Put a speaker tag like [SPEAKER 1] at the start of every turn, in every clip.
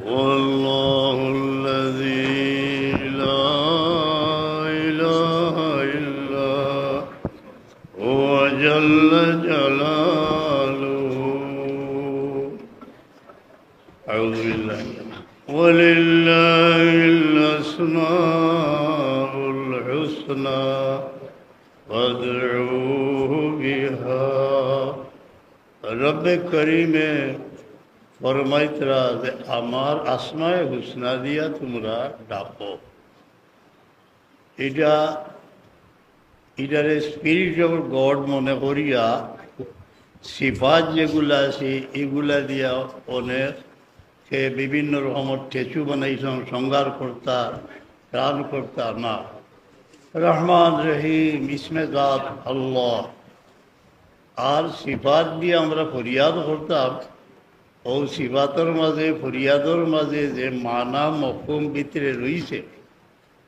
[SPEAKER 1] والله الذي لا إله إلا هو جل جلاله. أعوذ بالله. ولله الأسماء الحسنى فادعوه بها. رب করিমে ফরমাইতরা যে আমার আসমায়ে হুসনা দিয়া তোমরা ডাকো। এটারে স্পিরিট অফ গড মনে করিয়া সিফাত যেগুলা আছে এগুলা দিয়া অনেক বিভিন্ন রকমের টেচু বানাইছেন, সংগার কর্তা, ত্রাণ কর্তা না। রহমান রহিম ইসমে জাত আল্লাহ। আর সিফাত দিয়ে আমরা ফরিয়াদ করতাম। ও সিফাতর মাঝে ফরিয়াদর মাঝে যে মানা মফহুম ভিতরে রয়েছে,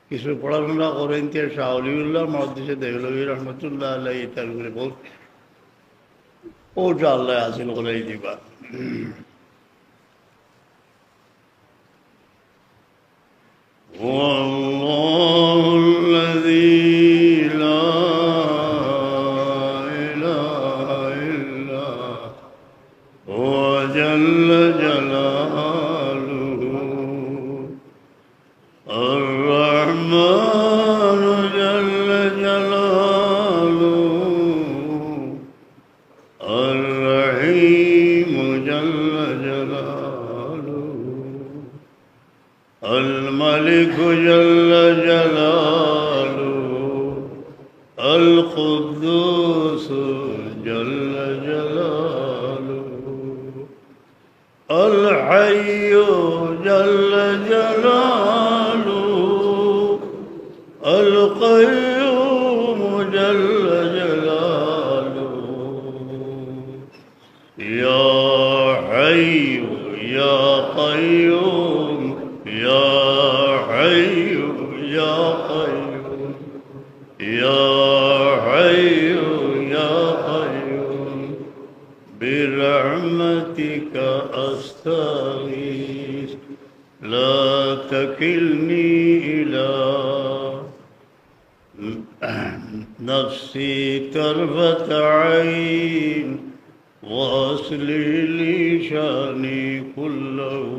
[SPEAKER 1] কিছু পড়াশোনা করেন শাহ অলিউল্লাহ মহাদিসে দেহলভী রহমতুল্লাহ আল্লাহ তার উপরে বল ওটা আল্লাহ হাসিল করে দিবা। والله الذي لا إله إلا هو جل جلاله. الرحمن جل جلاله. الرحيم جل جلاله. الملك جل جلاله. القدوس جل جلاله. الحي جل جلاله. القيوم جل جلاله. يا حي يا قيوم يا حي يا قيوم يا حي يا قيوم برحمتك أستغيث لا تكلني إلى نفسي طرفة عين وأصلح لي شأني كله.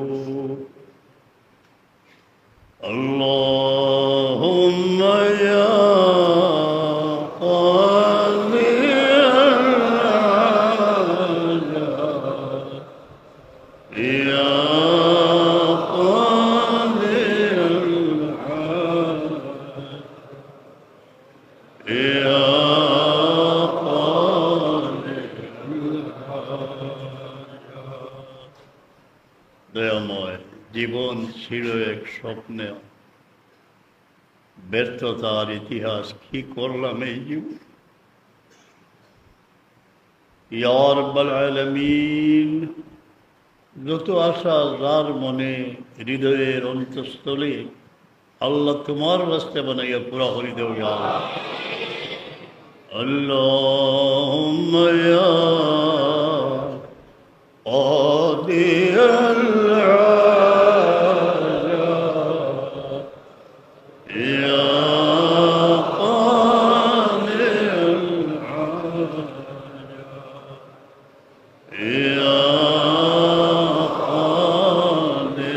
[SPEAKER 1] اللهم يا قاضي الحاجات يا قاضي الحاجات يا قاضي الحاجات. দয়াময় জীবন ছিল এক স্বপ্নে, ব্যর্থতার ইতিহাস। কি করলাম এই জীবন? ইয়া রাব্বাল আলামিন, যত আশা যার মনে হৃদয়ের অন্তঃস্থলে আল্লাহ তোমার রাস্তা বানাইয়া পুরা করে দেও ইয়া আল্লাহ। আল্লাহুম্মা ইয়া قاضي الحاجات يا قاضي الحاجات يا قاضي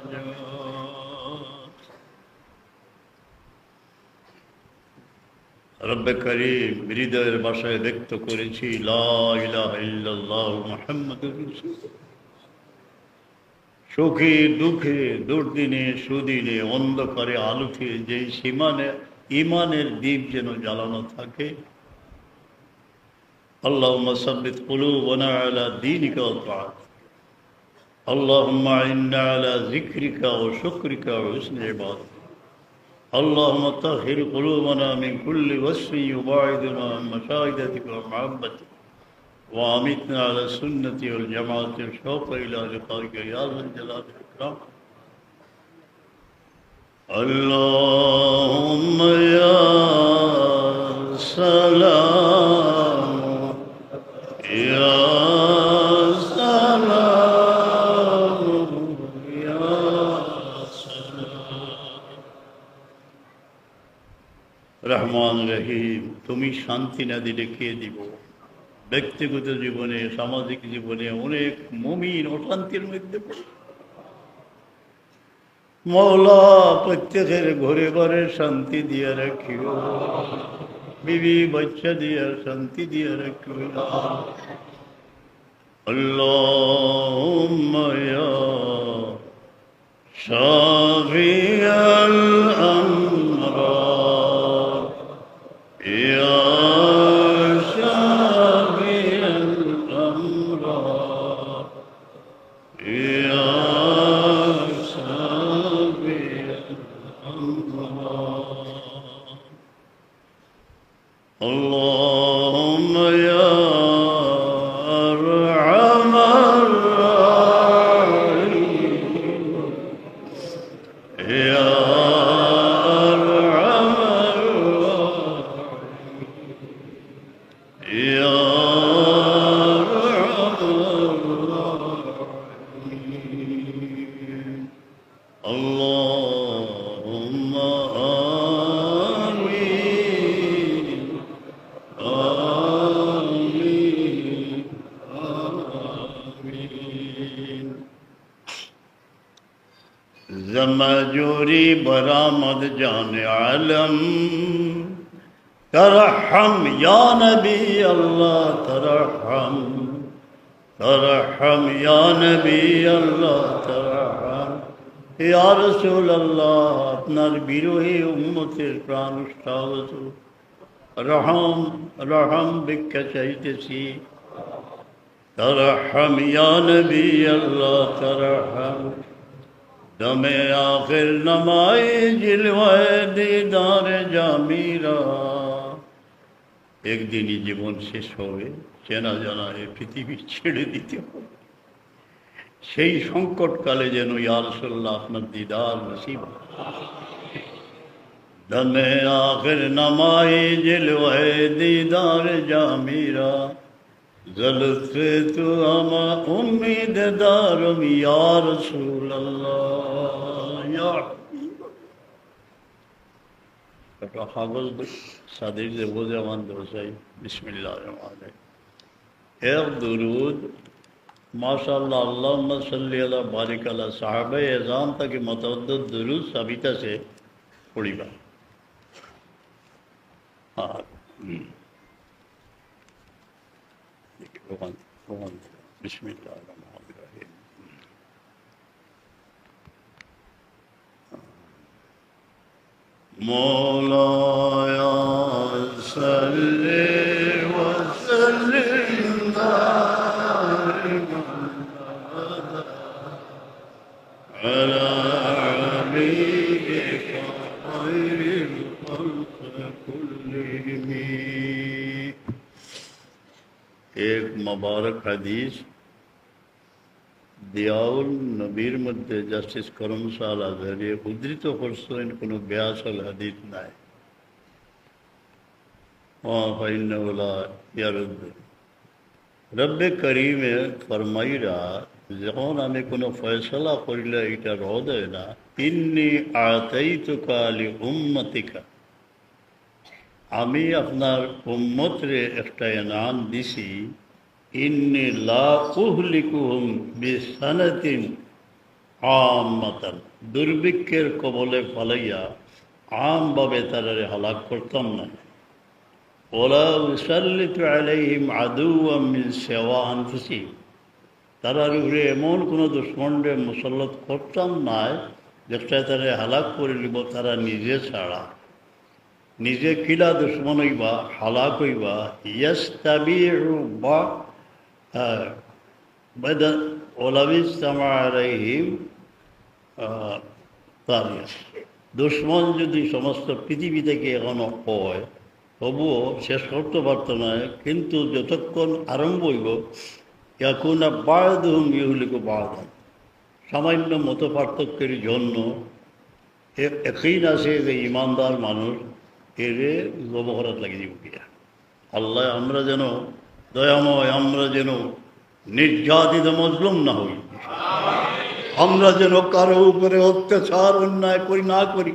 [SPEAKER 1] الحاجات. রব্বে করিম হৃদয়ের ভাষায় ব্যক্ত করেছি লা ইলাহা ইল্লাল্লাহু মুহাম্মাদুর রাসূলুল্লাহ। সুখে দুঃখে দুর্দিনে সুদিনে অন্ধকারে আলোতে যেই সীমানে ইমানের দ্বীপ যেন জ্বালানো থাকে। আল্লাহুম্মা সাব্বিত কুলুবানা আলা দীনিকা ওয়া তাআতিক। আল্লাহুম্মা ইন্না আলা যিকরিকা ওয়া শুকরিকা ওয়া হুসনি ইবাদাতিক। اللهم طهر قلوبنا من كل وصف يباعدنا عن مشاهدتك ومحبتك وأمتنا على السنة والجماعة الشوق إلى لقائك يا ذا الجلال والإكرام. اللهم يا سلام يا سلام রহমান রহিম, তুমি শান্তি না দিলে কে দিব? ব্যক্তিগত জীবনে, সামাজিক জীবনে অনেক মুমিন অশান্তির মধ্যে পড়ে। মওলা প্রত্যেকের ঘরে ঘরে শান্তি দিয়ে রাখিও, বিবি বাচ্চা দিয়ে শান্তি দিয়ে রাখিও। আল্লাহুম্মা ইয়া শাফিয়াল আমরাদ, ইয়া শাফিয়াল আমরাদ, ইয়া اللهم يا أرحم الراحمين، يا أرحم الراحمين، يا أرحم الراحمين. اللهم آمين آمين آمين. زمجوری برآمد جان عالم، ترحم یا نبی اللہ، ترحم ترحم یا نبی اللہ، ترحم یا رسول اللہ। আপনার বিরোহী উম্মতের প্রাণ উৎসাহত রহম রহম ভিক্ষা চাইতেছি। তরহম ইয়া নবী আল্লাহ, তরহম। দমে আখির নমায়ে জিলওয়ায়ে দিদার জামিরা। একদিনই জীবন শেষ হবে, চেনা জানা এ পৃথিবী ছেড়ে দিতে হবে। সেই সংকটকালে যেন ইয়া রাসূলুল্লাহ আপনার দিদার নসিব। দমে আখির নমায়ে জিলওয়ায়ে দিদার জামিরা, জলফে তু আমা উম্মীদ দারম ইয়া রাসূলুল্লাহ ইয়া। একটা কাগজ সাদিক যে বোঝে আমার দোসাই। বিসমিল্লাহির রহমানির রহিম। এক দুরুদ মাশাআল্লাহ, আল্লাহুম্মা সাল্লি আলা বারিক আলা সাহাবায়ে এযাম তাকে মুতাআদ্দিদ দুরুদ সাবিত আছে পড়িবা। বিসমিল্লাহির রহমানির রহিম। مولایا صلی وسلم دائما على حبيبك خير الخلق كلهم. एक मुबारक हदीस দিয়াউল নবীর মধ্যে জাস্টিস করমশাল আজহারি উদ্ধৃত করছেন, কোনো বেয়াসল হাদিস নাই। রব্বে করিমে ফরমাইরা, যখন আমি কোনো ফয়সলা করিলে এটা রদ হয় না, ইন্নী আতাইতুকা লিউম্মতিকা, আমি আপনার উম্মতরে একটা ইনাম দিছি। ইন্নী লা উহলিকুহুম বিসানাতিন আম্মাতান, দুর্ভিক্ষের কবলে ফালাইয়া আমভাবে তারারে হালাক করতাম না। ওলা উসাল্লিতু আলাইহিম আদুওয়াম মিন সিওয়া আনফুসিহিম, তারার উপরে এমন কোনো দুশ্মনরে মুসল্লত করতাম না যেটা তারা হালাক করে নিব তারা নিজে ছাড়া। নিজে কিলা দুশ্মন হইবা, হালাক হইবা। ইয়াস্তাবিউ বা দুশ্মন যদি সমস্ত পৃথিবী থেকে এখনো হয়, তবুও শেষ করতে পারত না। কিন্তু যতক্ষণ আরম্ভ হইব, এখন বায়দুহুম ইউহলিকু বায়দান, সামান্য মত পার্থক্যের জন্য একই আছে যে ইমানদার মানুষ এরে গবহরাত লাগিয়ে দিব কিনা। আল্লাহ আমরা যেন দয়াময়, আমরা যেন নির্যাতিত মজলুম না হই, আমরা যেন কারো উপরে অত্যাচার অন্যায় করি না করি।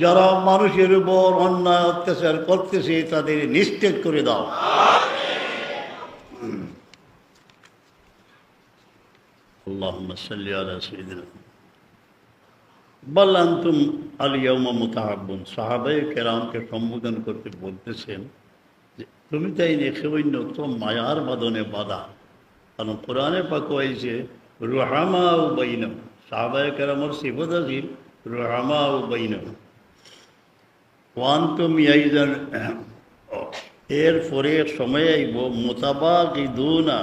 [SPEAKER 1] যারা মানুষের উপর অন্যায় অত্যাচার করতেছে তাদের নিস্তেজ করে দাও। আল্লাহুম্মা সাল্লি আলা সাইয়্যিদিনা বাল আনতুম আল ইয়াওমা মুতাহাব্বুন। সাহাবায়ে কেরামকে সম্বোধন করতে বলতেছেন যে তুমি তাই নেখেবন্য তো মায়ার বাঁধনে বাঁধা। কারণ কোরআনে পাক হয়েছে রুহামাউ বাইনাহুম, সাহাবায়ে কেরামের সিফত আছিল রুহামাউ বাইনাহুম। ওয়ান্তুম ইয়াইদান, এরপরে সময় আইব মুতাবাগিদুনা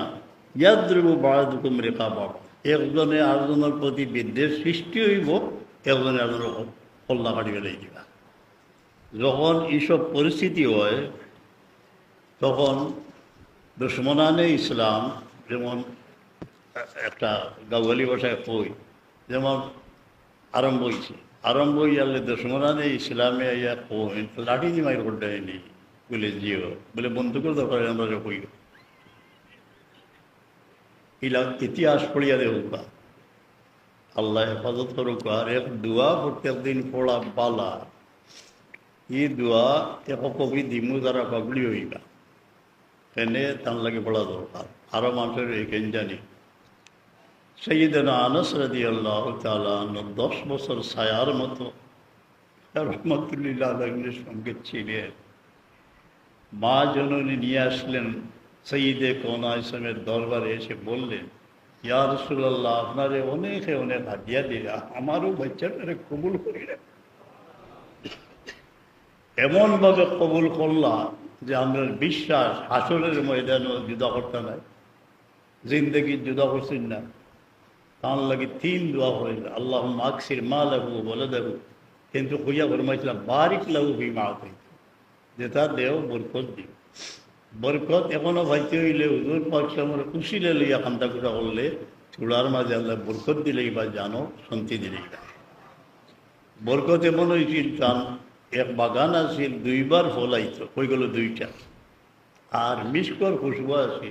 [SPEAKER 1] ইয়াদরিবু বা'দুকুম রিকাবা, একজনে আরেকজনের প্রতি বিদ্বেষ সৃষ্টি হইব, একজনে আরেকজনের কল্লা কাটি ফেলাই দিবা। যখন এইসব পরিস্থিতি হয় তখন দুশ্মনানে ইসলাম, যেমন একটা গাওয়ালি ভাষায় কই, যেমন আরম্ভ হয়েছে, আরম্ভ হয়ে গেলে দুশ্মনানে ইসলামে আইয়া কই লাঠি দিয়ে মাইর করতে হয়নি বলে জিও বলে বন্ধুকের দরকার আমরা কই। ইতিহাস পড়িয়া দেখুকা, আল্লাহ হেফাজত করুক। আর এক দোয়া প্রত্যেক দিন পড়া বালা, ই দোয়া এক কবি দিমু দ্বারা পাগলি হইবা, এনে তার লাগে পড়া দরকার। আরো মানুষের এখান জানি সাইয়্যিদনা আনাস রাদিয়াল্লাহু তাআলা 10 বছর ছায়ার মতো রহমাতুল্লাহ আলাইহির সঙ্গে ছিলেন। মা জননী নিয়ে আসলেন সৈয়দে কোনাইসমের দরবারে, এসে বললেন ইয়া রাসূলুল্লাহ, আপনারে অনেকে অনেক হাদিয়া দিলা, আমারও বাচ্চাটারে কবুল করিলেন। এমনভাবে কবুল করলাম যে আমরা বিশ্বাস হাসরের ময়দানও জুদা করতে নাই, জিন্দগি জুদা করছেন না। তার লাগে 3 দোয়া হইল, আল্লাহুম্মা আকসির মালাহু ওয়া ওয়ালাদাহু, কিন্তু হইয়া ফরমাইছিলাম বারিক লাহু ফিমা আতাইতা, যেটা দেও বরকত দিও। বরকত এখনো ভাইতে হইলে হুজুর পাক সামনে খুশি লইয়া কান্দা কুটা করলে চূড়ার মাঝে আল্লাহ বরকত দিলেই বা জানো, শান্তি দিলেই বা বরকত এমন হয়েছিল। টান এক বাগান আছিল, 2বার ফল আইত, হয়ে গেল 2টা। আর মিসকর খুশবু আছে,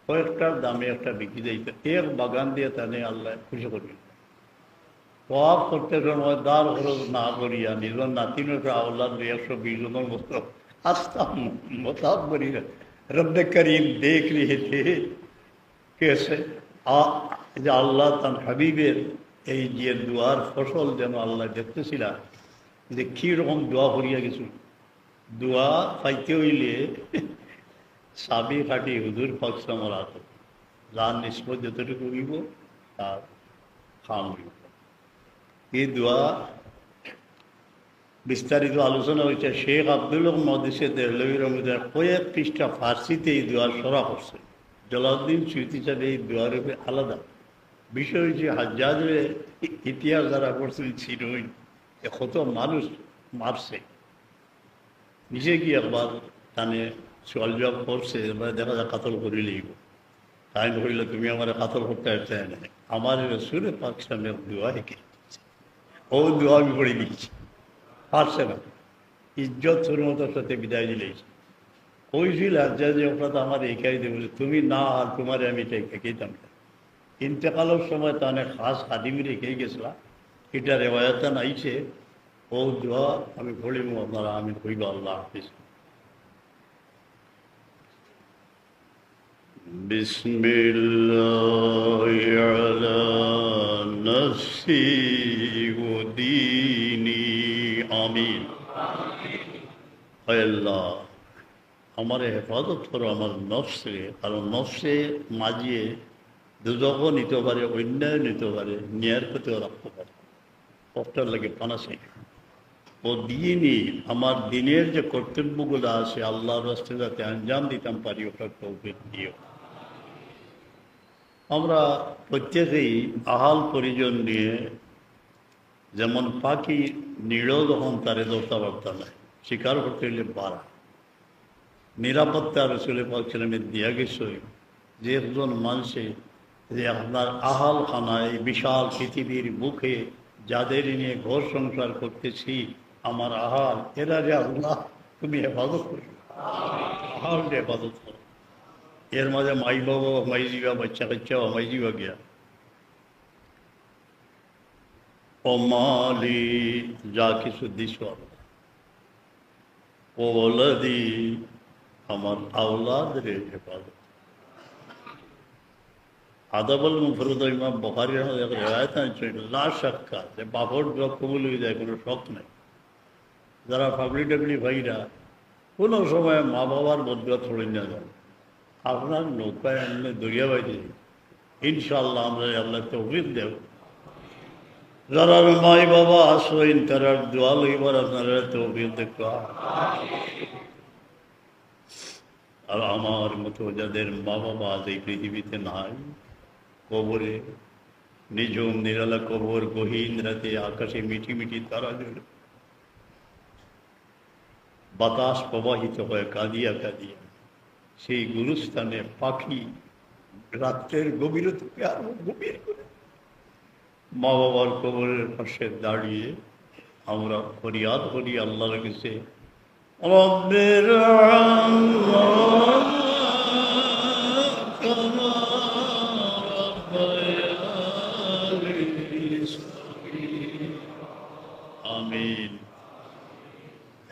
[SPEAKER 1] কয়েকটার দামে একটা বিক্রি যাইত। এক বাগান দিয়ে তানে আল্লাহ খুশি করবে। সব করতে সময় দার খরচ না করিয়া নিজের নাতিনের আওলাদ 120 জনের মতো আসতাম মোতাব করি। রব্বে করিম দেখ রিহে থে কেসে যে আল্লাহ তার হাবিবের এই যে দোয়ার ফসল যেন আল্লাহ দেখতেছিলাম যে কীরকম দোয়া করিয়া গেছিল। দোয়া পাইতে হইলে সাবি খাটি হুজুর পাক সালামের হাত, যার নিষ্পত যতটুকু হইব তার খাম হইব। এই দোয়া বিস্তারিত আলোচনা হয়েছে। শেখ আব্দুল হক মহদিসে দেহলভী রহমতুল্লাহ কয়েক পৃষ্ঠা ফার্সিতে এই দোয়ার সরা করছে। জলাউদ্দিন সুয়ুতি সাহেব এই দোয়ার উপরে আলাদা বিষয় হয়েছে। হাজ্জাজের ইতিহাস যারা করছেন ছিলই, কত মানুষ মারছে, নিজে গিয়ে একবার টানে সোয়াল জবাব করছে, এবার দেখা যায় কাতল করে লিখব। তাই হইলে তুমি আমার কাতল করতে আসতে না, আমার রসুলের পাক সামনে দোয়া হেঁকে ও দোয়া আমি পড়ে দিচ্ছি, পারছে না। ইজ্জত হরমতের সাথে বিদায় দিলেই কইছিল হাজ্জাজে ওটা আমার একাই দেব, তুমি না আর তোমারে আমি একাইতাম না। ইন্তেকালের সময় তাহলে খাস হাদিমি রেখেই গেছিলাম, এটা রেওয়ায়তান আইছে। ও দোয়া আমি পড়িব, আপনারা আমি কইব আল্লাহ হাফিজ। বিসমিল্লাহি আলা নফসি ওয়া দীনি, আমিন। আল্লাহ আমার হেফাজত করো আমার নফসে, কারণ নফসে মাঝিয়ে দুজকও নিতে পারে, অন্যায় নিতে পারে, ন্যায়ের প্রতিও রাখতে পারে, কষ্টের লাগে পানাসে। ও দিনই আমার দিনের যে কর্তব্যগুলো আছে আল্লাহর রাস্তায় যাতে আঞ্জাম দিতাম পারি, ওটার তৌফিক দিও। আমরা প্রত্যেকেই আহাল পরিজন নিয়ে, যেমন পাখি নিড় যখন তারে দৌড়তা বার্তা নেয়, শিকার করতে হইলে বাড়া নিরাপত্তা রসুলের পাক সালামের দিয়া গেছে যে একজন মানুষে যে আপনার আহাল খানায় বিশাল পৃথিবীর বুকে যাদের নিয়ে ঘর সংসার করতেছি, আমার আহাল এরা যে আল্লাহ তুমি হেফাজত করো, আহাল হেফাজত করো। এর মাঝে মাই বাবা মাই যাওয়া, বাচ্চা কাচ্চাও মাই যাওয়া গিয়া। ও মালি, যা কিছু দিস, ও ওলাদি, আমার আওলাদ রে হেফাজত। আদাবল মুফরদ ইমাম বুখারীর রেওয়ায়েত আছে, লা শাক্কা, যে বাপর জব কবুল হয়ে যায়, কোনো শখ নেই। যারা পাবলি টাবলি ভাইরা কোনো সময় মা বাবার বদুয়া ছড়ে না যায়, আপনার নৌকায় এমনি দরিয়া বাইতে ইনশাআল্লাহ আমরা আল্লাহ তৌফিক দেব। যারা মাই বাবা আসবেন তারা দোয়া লইবার আপনারা তৌফিক দেখা। আর আমার মতো যাদের মা বাবা আজ এই পৃথিবীতে নাই, কবরে, নিঝুম নিরালা কবর, গহীন রাতে আকাশে মিটি মিটি তারা জুড়ে বাতাস প্রবাহিত হয় কাঁদিয়া কাঁদিয়া, সেই গুরুস্থানে পাখি রাত্রের গভীরতাকে আরো গভীর করে মা বাবার কবরের পাশে দাঁড়িয়ে আমরা ফরিয়াদ করি আল্লাহর কাছে, রব্বির আমিন।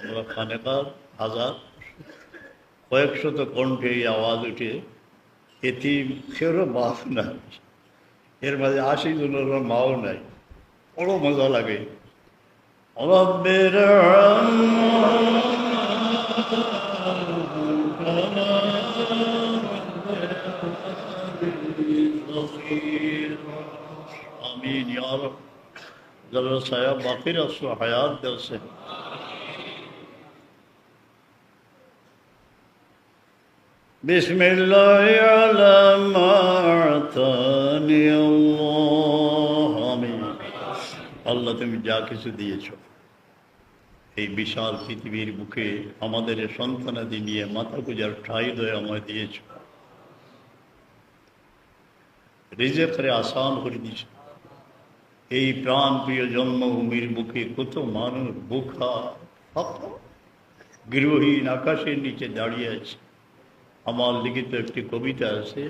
[SPEAKER 1] আমরা খানেকার হাজার কয়েকশত কণ্ঠে এই আওয়াজ উঠে, এতিমেরও বাপ নাই, এর মাঝে ৮০ জনের মাও নাই, বড় মজা লাগে। রব্বির আমিন ইয়া রব। যারা ছায়া বাকির আসো হায়াত দেওছে, বিসমিল্লাহ আলা মা আতানি আল্লাহ। আমিন। আল্লাহ তুমি যা কিছু দিয়েছ এই বিশাল পৃথিবীর বুকে আমাদের সন্তানাদি নিয়ে মাথা গুজার ঠাই দয়ে আমায় দিয়েছ, রিজেকরে আসান করে দিয়েছ। এই প্রাণ প্রিয় জন্মভূমির বুকে কত মানুষ বুখা গৃহহীন আকাশের নিচে দাঁড়িয়ে আছে। আমার লিখিত একটি কবিতা আছে,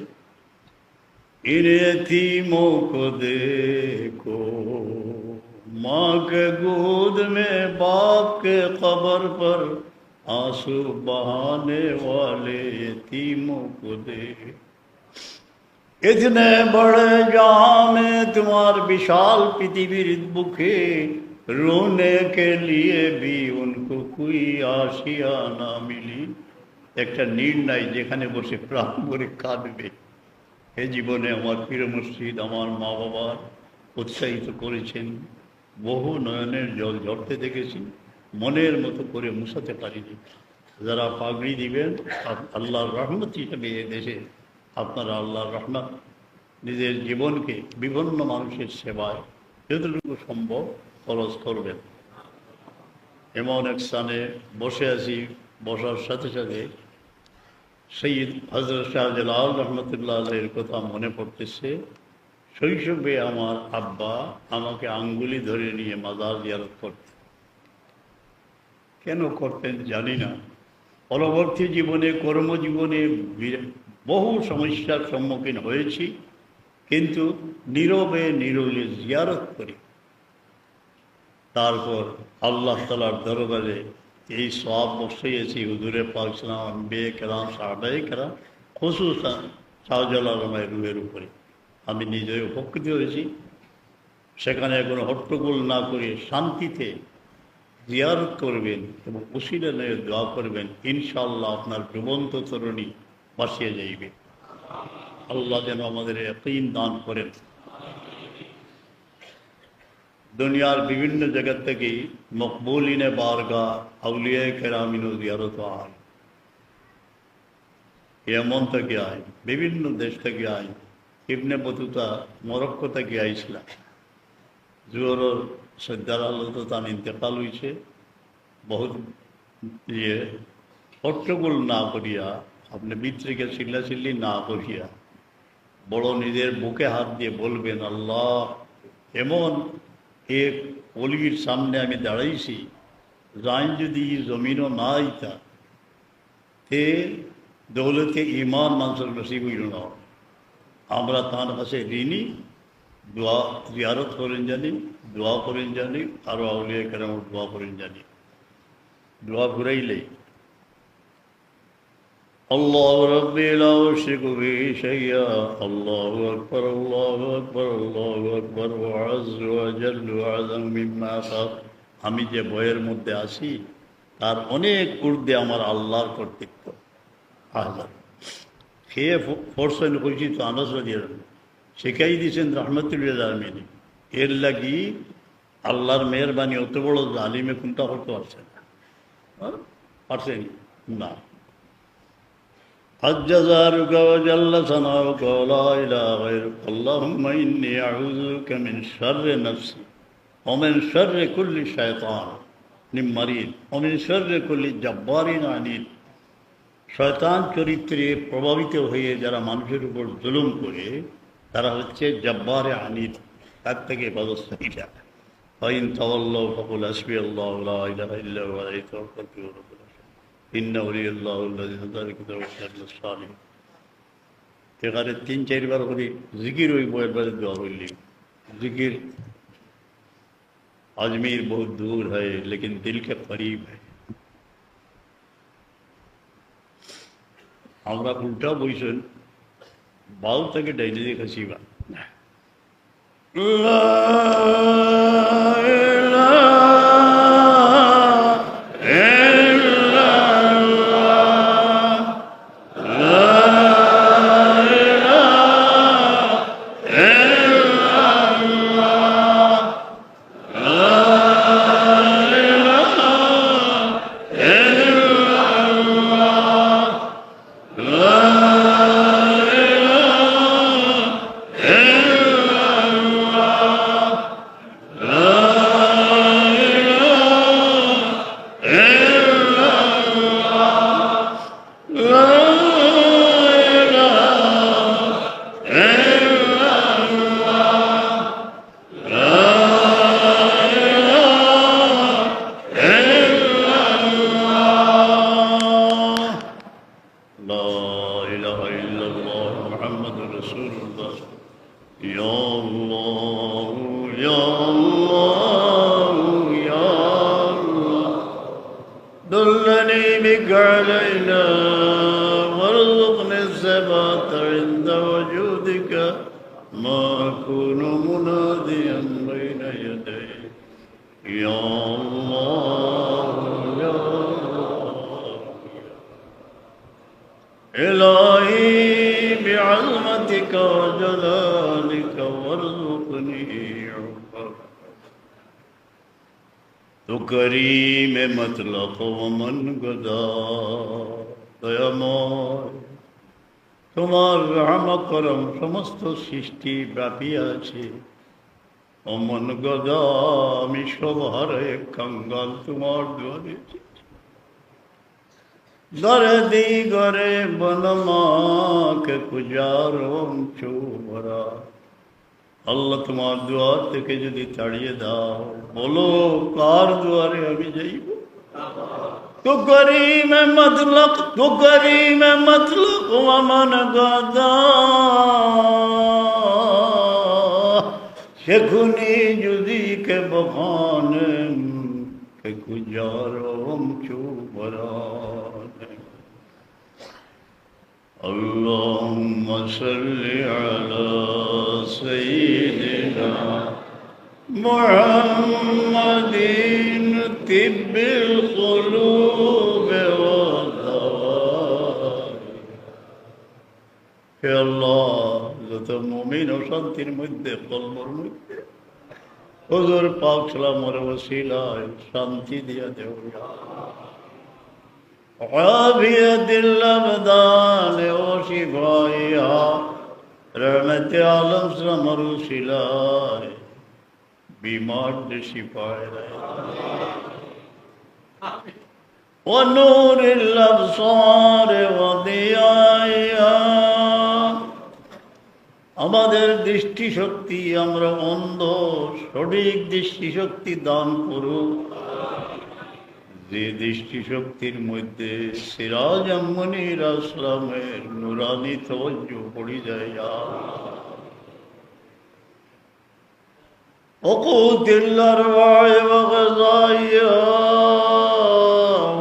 [SPEAKER 1] इन यतीमों को देखो माँ के गोद में बाप के कब्र पर आंसू बहाने वाले यतीमों को देखो। इतने बड़े जहां में तुम्हार विशाल पृथ्वीर बुके रोने के लिए भी उनको कोई आशिया ना मिली। একটা নির্ণয় যেখানে বসে প্রাণ ভরে কাঁদবে। এ জীবনে আমার প্রিয় মসজিদ আমার মা বাবা উৎসাহিত করেছেন, বহু নয়নের জল ঝরতে দেখেছি, মনের মতো করে মুছাতে পারিনি। যারা পাগড়ি দিবেন আল্লাহর রহমত হিসেবে এ দেশে আপনারা আল্লাহর রহমত নিজের জীবনকে বিভিন্ন মানুষের সেবায় যতটুকু সম্ভব খরচ করবেন। এমন এক স্থানে বসে আছি, বসার সাথে সাথে সৈয়দ হজরত শাহজালাল রহমতুল্লাহ আলাইহির কথা মনে পড়তেছে। শৈশবে আমার আব্বা আমাকে আঙ্গুলি ধরে নিয়ে মাজার জিয়ারত করতেন। কেন করতেন জানি না। পরবর্তী জীবনে কর্মজীবনে বহু সমস্যার সম্মুখীন হয়েছি, কিন্তু নীরবে নীরবে জিয়ারত করি। তারপর আল্লাহ তাআলার দরবারে এই সব বসেছি হুজুরে পাক সাল্লাল্লাহু আম্বিয়ে কেরাম সাহাবায়ে কেরাম খুসুসান শাহজালাল রুহের উপরে আমি নিজে উপকৃত হয়েছি। সেখানে কোনো হট্টগোল না করে শান্তিতে জিয়ারত করবেন এবং উসিলা নিয়ে দোয়া করবেন, ইনশাআল্লাহ আপনার ডুবন্ত তরুণী বাঁচিয়ে যাইবে। আল্লাহ যেন আমাদের ইয়াকিন দান করেন। দুনিয়ার বিভিন্ন জায়গা থেকে মকবুলিনে বারগাহ আউলিয়া কেরামিনও জিয়ারত হয়, ইয়েমন থেকে আয়, বিভিন্ন দেশ থেকে আয়। ইবনে বতুতা মরক্কো থেকে আইসলা, জোহরের সদ্দার আল্লাহ তার ইন্তেকাল হয়েছে। বহুত হট্টগোল না করিয়া, আপনি বিত্রিকে চিল্লাচিল্লি না করিয়া বড় নিজের বুকে হাত দিয়ে বলবেন, আল্লাহ এমন এক অলির সামনে আমি দাঁড়াইছি, যাইন যদি জমিনও না আইতা তে দৌলতে ইমান মানুষের নসিব হইল না। আমরা তার কাছে ঋণী, দোয়া জিয়ারত করেন জানি, দোয়া করেন জানি, আরও আউলিয়া কেরামত দোয়া করেন জানি। দোয়া ঘুরাইলেই আল্লাহ রব্বি লা উশরিকু বিহি শাইয়্যা, আল্লাহু আকবার, আল্লাহু আকবার, আল্লাহু আকবার, ওয়া আযযু ওয়া জাল্লু ওয়া আযম মিম্মা খাফ। আমি যে বইয়ের মধ্যে আছি তার অনেক ঊর্ধ্বে আমার আল্লাহর কর্তৃত্ব। আল্লাহ খেয়ে ফোরসেন কইছি তো আনাস রাদিয়াল্লাহু শিখাই দিয়েছেন রহমতুল্লাহ আলমিন। এর লাগি আল্লাহর মেহরবানি অত বড় জালিমে কোনটা করতে পারছে না, পারছেন না। أجزارك وجل ثناؤك ولا إله غيرك اللهم إني أعوذ بك من شر نفسي ومن شر كل شيطان مريد ومن شر كل جبار عنيد। শয়তান চরিত্রে প্রভাবিত হয়ে যারা মানুষের উপর জুলুম করে তারা হচ্ছে জব্বারে আনিদ, তার থেকে হেফাজত চাহিদা। ফাইন তাওয়াল্লাউ ফাকুল হাসবিয়াল্লাহু লা ইলাহা ইল্লা হুয়া আলাইহি তাওয়াক্কালতু ওয়া রাব্বুল ইন্না ওয়ালিয়াল্লাহু আল্লাযী নাযালাকা তাওয়াক্কালুস সালিহ। এখানে 3-4 বার করে জিকির ওই বইয়ের বারে দোয়া করলি। जिक्र अजमेर बहुत दूर है लेकिन दिल के करीब है। আমরা উল্টা বইছেন বাউ থেকে ডাইনে দিকে হাসিবা करीम मतलब मन गदा दयामय তোমার রহমত করম সমস্ত সৃষ্টি ব্যাপী আছে। অমন গদা আমি সব হারে কাঙ্গাল তোমার দুয়ারে দরে দি গরে বনমাকে কুজারম চোরা। আল্লাহ তোমার দুয়ার থেকে যদি তাড়িয়ে দাও বলো কার দুয়ারে আমি যাইব? তো করিম মতলব তো করিম মতলব ওমান গদা সেখুনি যদি কে বখান কে গুজারম চুবরান। আল্লাহুম্মা সাল্লি আলা সাইয়্যিদিনা মুহাম্মাদিন তিব্বিল কুলুব ওয়া দাওয়াই। হে আল্লাহ, যত মুমিন ও শান্তির মধ্যে কলবর মধ্যে হুজুর পাক সালামের ওসিলায় শান্তি দিয়া দেও। আফিয়াতিল আবদান ওয়া শিফাইহা রহমতে আলম সালামের ওসিলায় बीमार ने शिफाए ونور الأبصار وضيائها। আমাদের দৃষ্টিশক্তি আমরা অন্ধ, সঠিক দৃষ্টিশক্তি দান করুক। যে দৃষ্টিশক্তির মধ্যে সিরাজ মুনির আসলামের নুরানি তওজ্জুহ পড়ে যায়। وقوت الأرواح وغذائها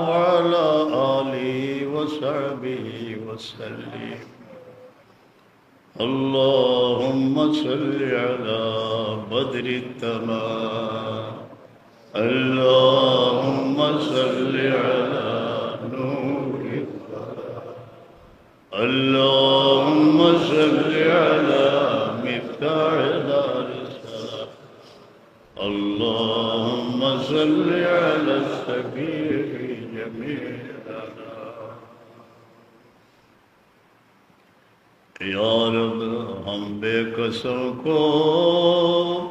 [SPEAKER 1] وعلى آله وصحبه وسلم. اللهم صل على بدر التمام. اللهم صل على نور الظلام. اللهم صل على مفتاح دار السلام. اللهم صل على السبيل جميعنا. یا رب ہم بے قصوں کو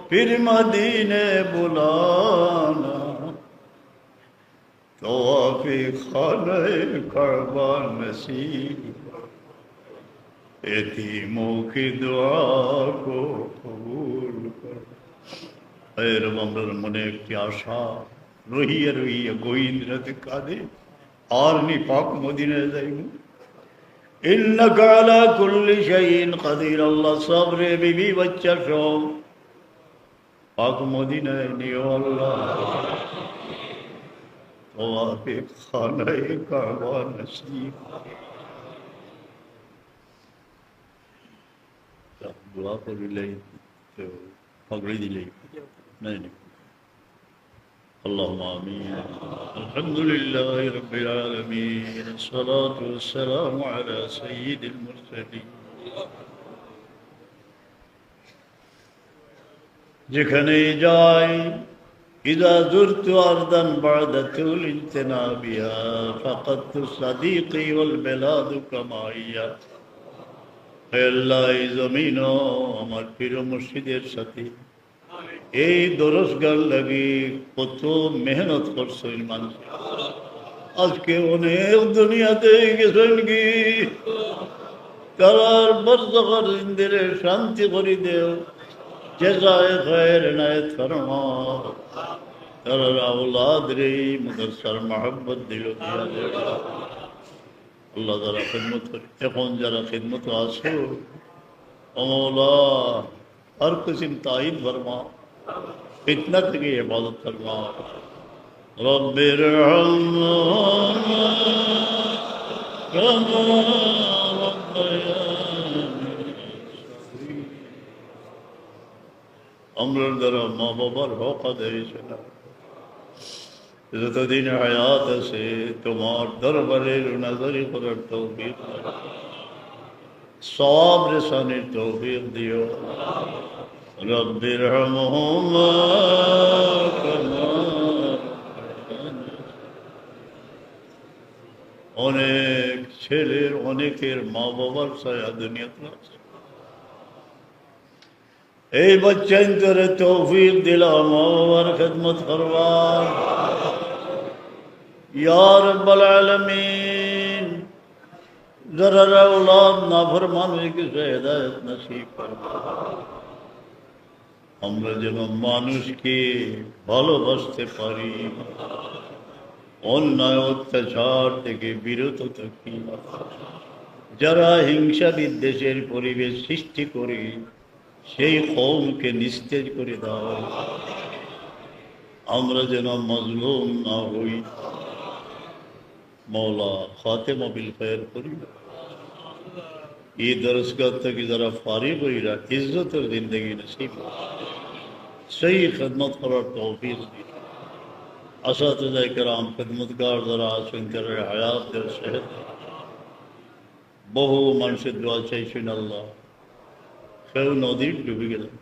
[SPEAKER 1] پھر مدینے بلانا، طواف خانہ کعبہ نصیب، یتیموں کی دعا کو قبول کر۔ اے رب ہمارے মনে একটি আশা রহিয়া রহিয়া গহীন রাতে কাঁদে, আর নি পাক মদিনায় যাইব। إنك على كل شيء قدير। আল্লাহ সবরে বিবি বাচ্চা সব পাক মদিনায় নিও আল্লাহ। তওয়াফে খানায়ে কাবা নসিব। দোয়া করিলেই তো পাগড়ি দিলেই নাই না। اللهم آمين. الحمد لله رب العالمين. الصلاة والسلام على سيد المرسلين. যেখানেই যাই إذا زرت أرضا بعد طول اجتنابها فقدت صديقي والبلاد كما هي. আল্লাহ এই জমিন আমার প্রিয় মুর্শিদের সাথে এই দরসগার লাগি কত মেহনত করছো মানুষ, আজকে অনেক দুনিয়াতে গেছেন কি তার বরজখর জিন্দিরে শান্তি করে দেও, জাযায়ে খায়ের এনায়েত ফরমা, তার আওলাদ রে মুদসর মোহাব্বত দিল দিয়া দেও। আল্লাহ যারা খিদমত করে, এখন যারা খিদমত আছো ও মওলা हर किस्म ताईद फरमा, फितनत की इबादत फरमा। रब्बिरहम्हुमा कमा रब्बयानी। আমরার দ্বারা মা বাবার হক আদায় শোনা, যতদিন হায়াত আছে তোমার দরবারে রুনাজারি করার তৌফিক, সওয়াব রেসানির তৌফিক দিও। রব্বিরহমহুমা কামা রাব্বায়ানি। অনেক ছেলের অনেকের মা বাবার ছায়া দুনিয়াতে আছে, এই বাচ্চা ইন্তরে তৌফিক দিলাম মা বাবার খিদমত করবার। ইয়া রাব্বাল আলামিন, যারা औलाद नाफरमान হয়ে গেছে হেদায়েত নসিব করো। আমরা যেন মানুষকে ভালোবাসতে পারি, অন্যায় অত্যাচার থেকে বিরত থাকি। যারা হিংসা বিদ্বেষের পরিবেশ সৃষ্টি করে সেই কওমকে নিস্তেজ করে দাও। আমরা যেন মজলুম না হই। মৌলা খাতেমা বিল খায়ের করি। এই দরসগাহ থেকে যারা ফারিগ হইরা ইজ্জতের জিন্দগি নসিব, সেই খিদমত করার তৌফিক দিন। আসাতিজা কিরাম খিদমতগার যারা আছেন তারা হায়াতের সেহত, বহু মানুষের দোয়া চাইছেন আল্লাহ। কেউ নদীর ডুবে গেলেন,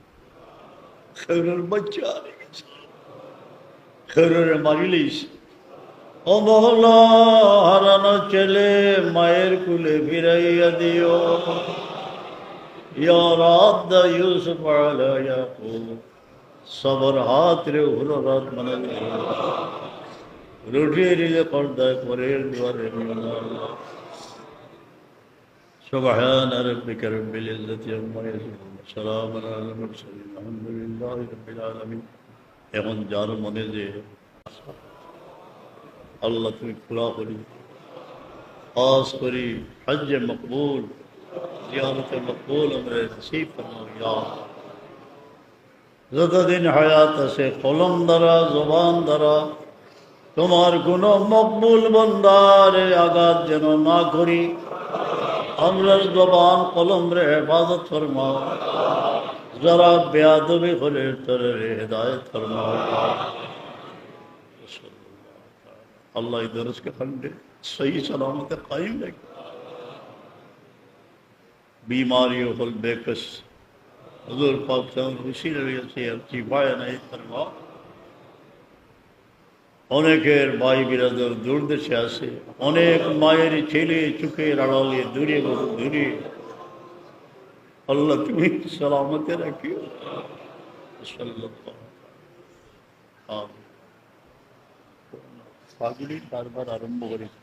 [SPEAKER 1] কেউর বাচ্চা হারে গেছে, কেউর মারি লইছে। ও মওলা, হারানো ছেলে মায়ের কুলে ফিরাইয়া দিও। ইয়া রাদ্দা ইউসুফ আলা ইয়াকুব, সবর হাত রে হলো রাত মানে রুটিয়ে রিলে পর্দায় পরের দুয়ারে سبحان ربك رب العزة عما يصفون وسلام على المرسلين الحمد لله رب العالمين। এখন যার মনে যে আল্লাহ তুমি খোলা করি, খাস করি হজ্জে মকবুল, জিয়ারতে মকবুল আমরা নসিব ফরমাও। ইয়া যতদিন হায়াত আছে কলম দ্বারা জবান দ্বারা তোমার কোনো মকবুল বন্দারে আঘাত যেন না করি। আমরা জবান কলম রে হেফাজত ফরমাও, যারা বেয়াদবি হলে তারে হেদায়ত ফরমাও। अल्लाह दरस के खंडे सही सलामत कायम रखे, बीमारियों को बेकस हजूर पाक खुशी से शिफाय नहीं फरमा। অনেকের ভাই বিরাদর দূর দেশে আছে, অনেক মায়ের ছেলে চোখের আড়ালে দূরে বহু দূরে, আল্লাহ তুমি সালামতে রাখিও। ফাগুলি বারবার আরম্ভ করিস।